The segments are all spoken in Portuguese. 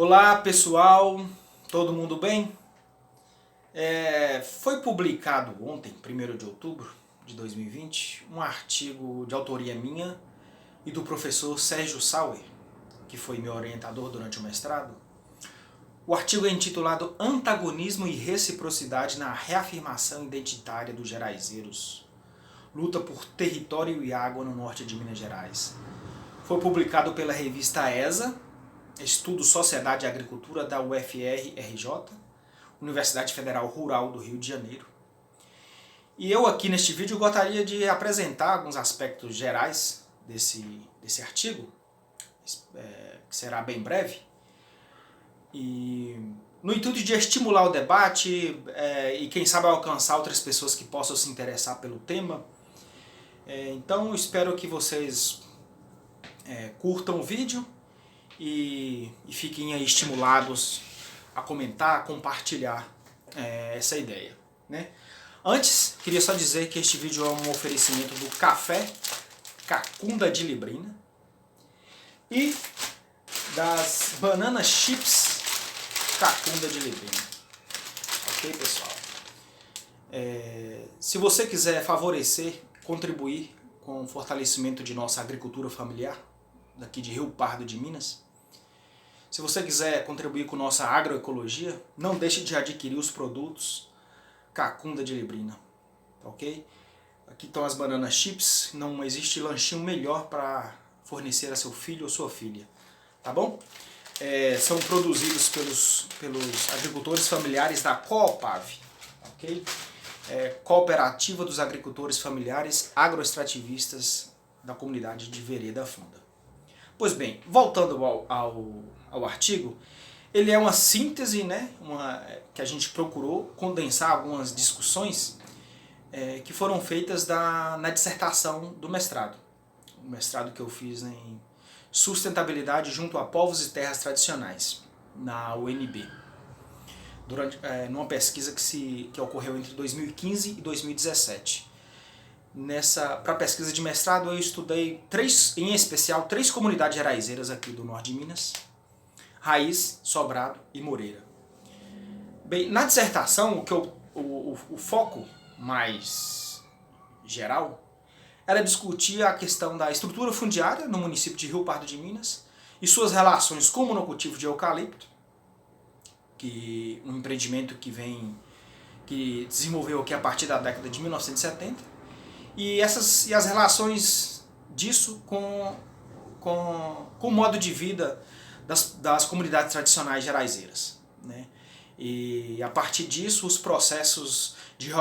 Olá pessoal, todo mundo bem? Foi publicado ontem, 1º de outubro de 2020, um artigo de autoria minha e do professor Sérgio Sauer, que foi meu orientador durante o mestrado. O artigo é intitulado Antagonismo e Reciprocidade na Reafirmação Identitária dos Geraizeiros. Luta por território e água no norte de Minas Gerais. Foi publicado pela revista ESA, Estudo Sociedade e Agricultura da UFR-RJ, Universidade Federal Rural do Rio de Janeiro. E eu aqui neste vídeo gostaria de apresentar alguns aspectos gerais desse artigo, que será bem breve, e no intuito de estimular o debate e quem sabe alcançar outras pessoas que possam se interessar pelo tema. Então espero que vocês curtam o vídeo e fiquem aí estimulados a comentar, a compartilhar essa ideia, né? Antes, queria só dizer que este vídeo é um oferecimento do café Cacunda de Librina e das bananas chips Cacunda de Librina. Ok, pessoal? Se você quiser favorecer, contribuir com o fortalecimento de nossa agricultura familiar, daqui de Rio Pardo de Minas, se você quiser contribuir com nossa agroecologia, não deixe de adquirir os produtos Cacunda de Librina, ok? Aqui estão as bananas chips, não existe lanchinho melhor para fornecer a seu filho ou sua filha, tá bom? São produzidos pelos agricultores familiares da Coopav, ok? Cooperativa dos Agricultores Familiares Agroextrativistas da comunidade de Vereda Funda. Pois bem, voltando ao artigo, ele é uma síntese, né, que a gente procurou condensar algumas discussões que foram feitas na dissertação do mestrado. O mestrado que eu fiz em Sustentabilidade junto a Povos e Terras Tradicionais, na UNB, numa pesquisa que ocorreu entre 2015 e 2017. Para a pesquisa de mestrado eu estudei em especial três comunidades geraizeiras aqui do norte de Minas: Raiz, Sobrado e Moreira. Bem, na dissertação o foco mais geral era discutir a questão da estrutura fundiária no município de Rio Pardo de Minas e suas relações com o monocultivo de eucalipto, um empreendimento que desenvolveu aqui a partir da década de 1970. E as relações disso com o modo de vida das comunidades tradicionais geraizeiras, né? E a partir disso os processos de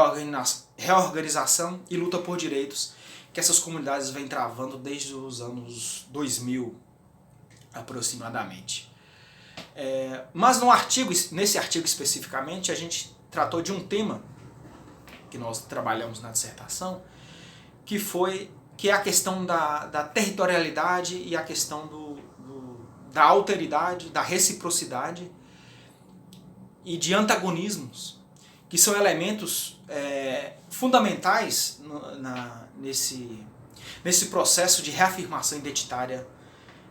reorganização e luta por direitos que essas comunidades vêm travando desde os anos 2000 aproximadamente. Mas nesse artigo especificamente a gente tratou de um tema que nós trabalhamos na dissertação, que é a questão da territorialidade e a questão da alteridade, da reciprocidade e de antagonismos, que são elementos fundamentais nesse processo de reafirmação identitária,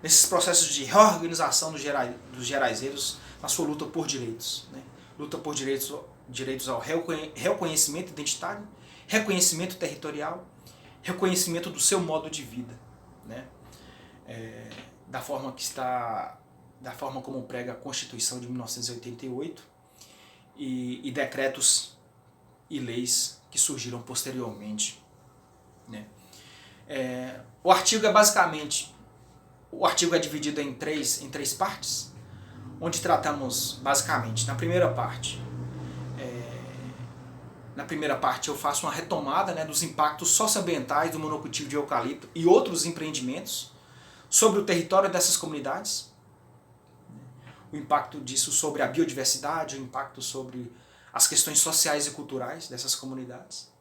nesses processos de reorganização dos geraizeiros na sua luta por direitos, né? Luta por direitos ao reconhecimento identitário, reconhecimento territorial, reconhecimento do seu modo de vida, né? Da forma como prega a Constituição de 1988 e decretos e leis que surgiram posteriormente, né? O artigo é dividido em três partes, onde tratamos basicamente na primeira parte. Na primeira parte eu faço uma retomada, né, dos impactos socioambientais do monocultivo de eucalipto e outros empreendimentos sobre o território dessas comunidades, o impacto disso sobre a biodiversidade, o impacto sobre as questões sociais e culturais dessas comunidades.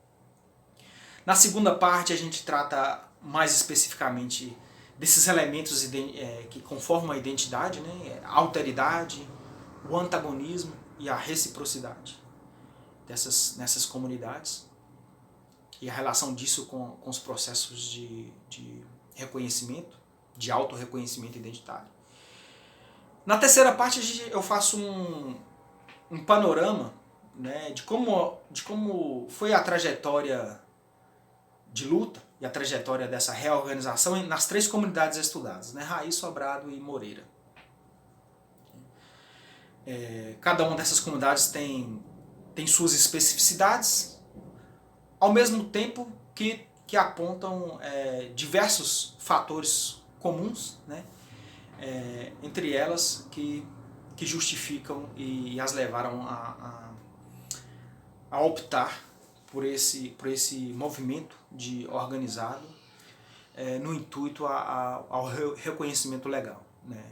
Na segunda parte a gente trata mais especificamente desses elementos que conformam a identidade, né, a alteridade, o antagonismo e a reciprocidade nessas comunidades e a relação disso com os processos de reconhecimento, de autorreconhecimento identitário. Na terceira parte eu faço um panorama, né, de como foi a trajetória de luta e a trajetória dessa reorganização nas 3 comunidades estudadas, né, Raiz, Sobrado e Moreira. Cada uma dessas comunidades tem suas especificidades, ao mesmo tempo que apontam diversos fatores comuns, né, entre elas que justificam e as levaram a optar por esse movimento de organizado no intuito ao reconhecimento legal, né,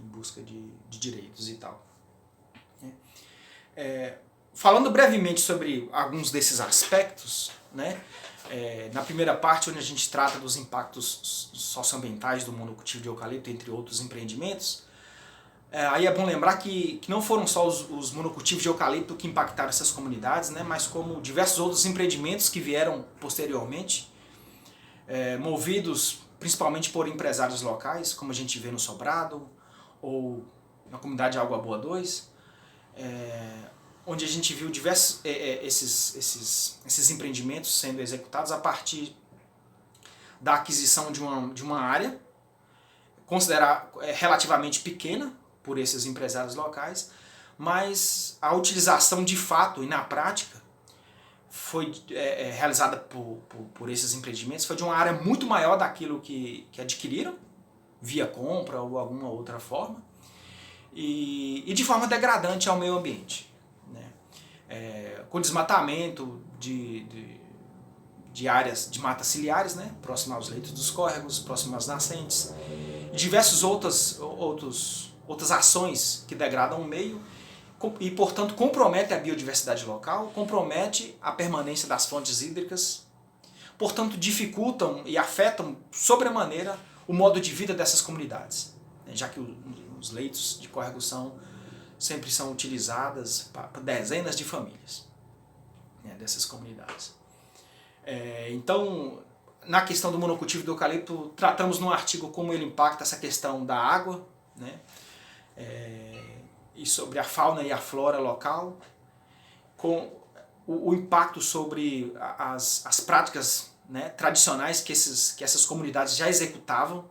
em busca de direitos e tal. Falando brevemente sobre alguns desses aspectos, né, na primeira parte, onde a gente trata dos impactos socioambientais do monocultivo de eucalipto, entre outros empreendimentos, aí é bom lembrar que não foram só os monocultivos de eucalipto que impactaram essas comunidades, né, mas como diversos outros empreendimentos que vieram posteriormente, movidos principalmente por empresários locais, como a gente vê no Sobrado, ou na comunidade Água Boa 2, onde a gente viu diversos esses empreendimentos sendo executados a partir da aquisição de uma área considerada relativamente pequena por esses empresários locais, mas a utilização de fato e na prática foi realizada por esses empreendimentos foi de uma área muito maior daquilo que adquiriram, via compra ou alguma outra forma, e de forma degradante ao meio ambiente, né? Com desmatamento de áreas de matas ciliares, né, próximo aos leitos dos córregos, próximo às nascentes, e diversas outras ações que degradam o meio e, portanto, compromete a biodiversidade local, compromete a permanência das fontes hídricas, portanto, dificultam e afetam sobremaneira o modo de vida dessas comunidades, né, já que os leitos de córrego sempre são utilizadas para dezenas de famílias, né, dessas comunidades. Então, na questão do monocultivo do eucalipto, tratamos no artigo como ele impacta essa questão da água, né, e sobre a fauna e a flora local, com o impacto sobre as práticas, né, tradicionais que essas comunidades já executavam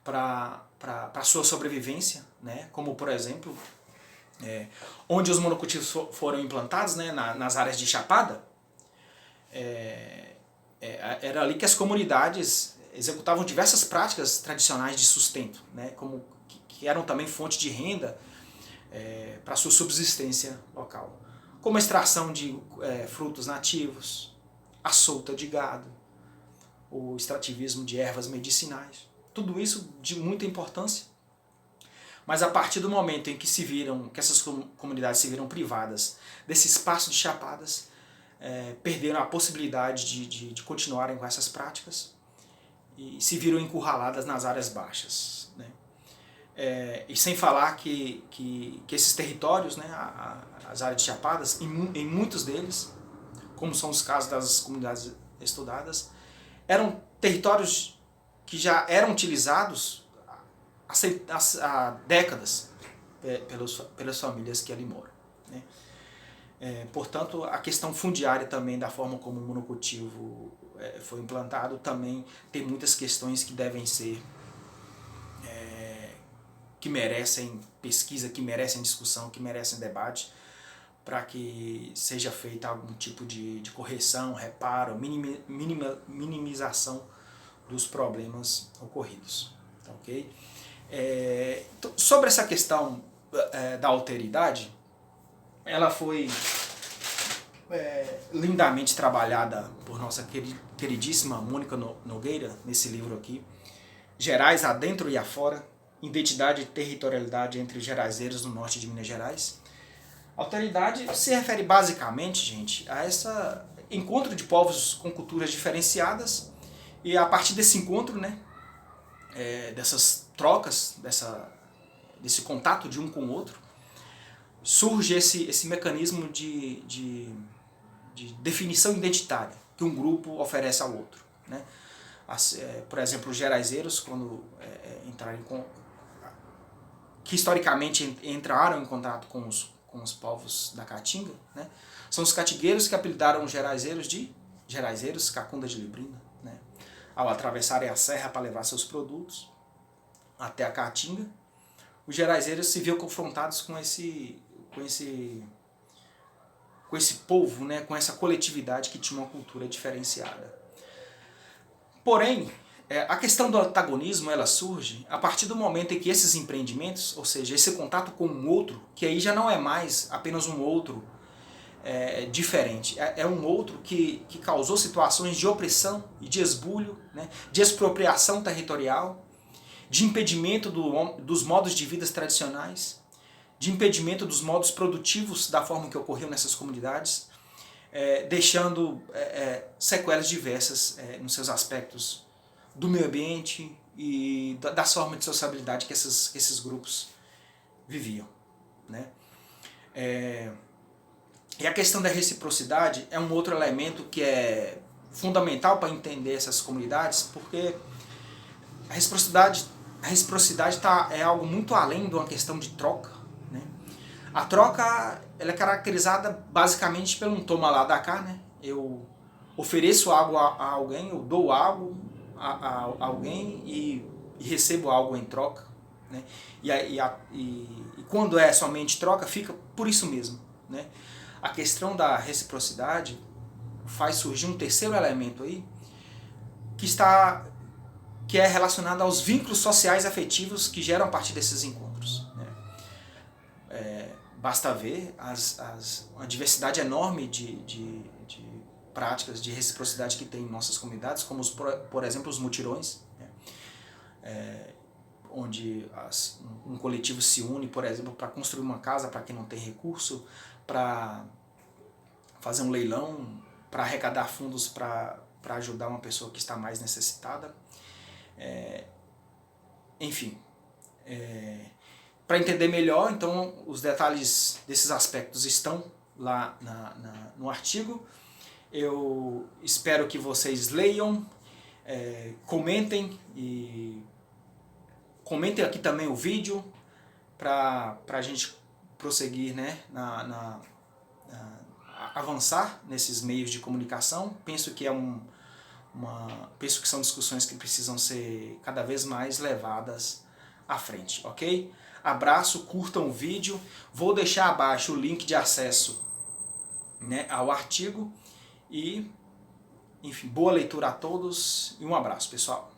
para a sua sobrevivência, né, como, por exemplo, onde os monocultivos foram implantados, né, nas áreas de chapada, era ali que as comunidades executavam diversas práticas tradicionais de sustento, né, que eram também fonte de renda para a sua subsistência local, como a extração de frutos nativos, a solta de gado, o extrativismo de ervas medicinais. Tudo isso de muita importância, mas a partir do momento em que essas comunidades se viram privadas desse espaço de chapadas, perderam a possibilidade de continuarem com essas práticas e se viram encurraladas nas áreas baixas, né? E sem falar que esses territórios, né, as áreas de chapadas, em muitos deles, como são os casos das comunidades estudadas, eram territórios que já eram utilizados há décadas pelas famílias que ali moram, né? Portanto, a questão fundiária também, da forma como o monocultivo foi implantado, também tem muitas questões que devem ser, que merecem pesquisa, que merecem discussão, que merecem debate, para que seja feita algum tipo de correção, reparo, minimização dos problemas ocorridos. Ok? Sobre essa questão da alteridade, ela foi lindamente trabalhada por nossa queridíssima Mônica Nogueira, nesse livro aqui, Gerais Adentro e Afora, Identidade e Territorialidade entre Geraizeiros no Norte de Minas Gerais. Alteridade se refere basicamente, gente, a esse encontro de povos com culturas diferenciadas, e a partir desse encontro, né, dessas trocas, desse contato de um com o outro, surge esse mecanismo de definição identitária que um grupo oferece ao outro, né? Por exemplo, os geraizeiros, quando entrarem que historicamente entraram em contato com os povos da Caatinga, né? São os catigueiros que apelidaram os geraizeiros de geraizeiros, cacunda de Librina, né? Ao atravessarem a serra para levar seus produtos até a Caatinga, os geraizeiros se viam confrontados com esse povo, né? Com essa coletividade que tinha uma cultura diferenciada. Porém, a questão do antagonismo ela surge a partir do momento em que esses empreendimentos, ou seja, esse contato com um outro, que aí já não é mais apenas um outro diferente, é um outro que causou situações de opressão e de esbulho, né, de expropriação territorial, de impedimento dos modos de vida tradicionais, de impedimento dos modos produtivos da forma que ocorriam nessas comunidades, deixando sequelas diversas nos seus aspectos do meio ambiente e da forma de sociabilidade que esses grupos viviam, né? E a questão da reciprocidade é um outro elemento que é fundamental para entender essas comunidades, porque a reciprocidade é algo muito além de uma questão de troca, né? A troca ela é caracterizada basicamente pelo um toma lá, dá cá, né? Eu ofereço algo a alguém, eu dou algo a alguém e recebo algo em troca, né? E quando é somente troca, fica por isso mesmo, né? A questão da reciprocidade faz surgir um terceiro elemento aí, que é relacionado aos vínculos sociais e afetivos que geram a partir desses encontros, né? Basta ver a diversidade enorme de práticas de reciprocidade que tem em nossas comunidades, como, por exemplo, os mutirões, né? Onde um coletivo se une, por exemplo, para construir uma casa para quem não tem recurso, para fazer um leilão, para arrecadar fundos para ajudar uma pessoa que está mais necessitada. Enfim, para entender melhor, então, os detalhes desses aspectos estão lá no artigo. Eu espero que vocês leiam, comentem e comentem aqui também o vídeo para a gente prosseguir, né, avançar nesses meios de comunicação. Penso que penso que são discussões que precisam ser cada vez mais levadas à frente, ok? Abraço, curtam o vídeo, vou deixar abaixo o link de acesso, né, ao artigo e, enfim, boa leitura a todos e um abraço, pessoal.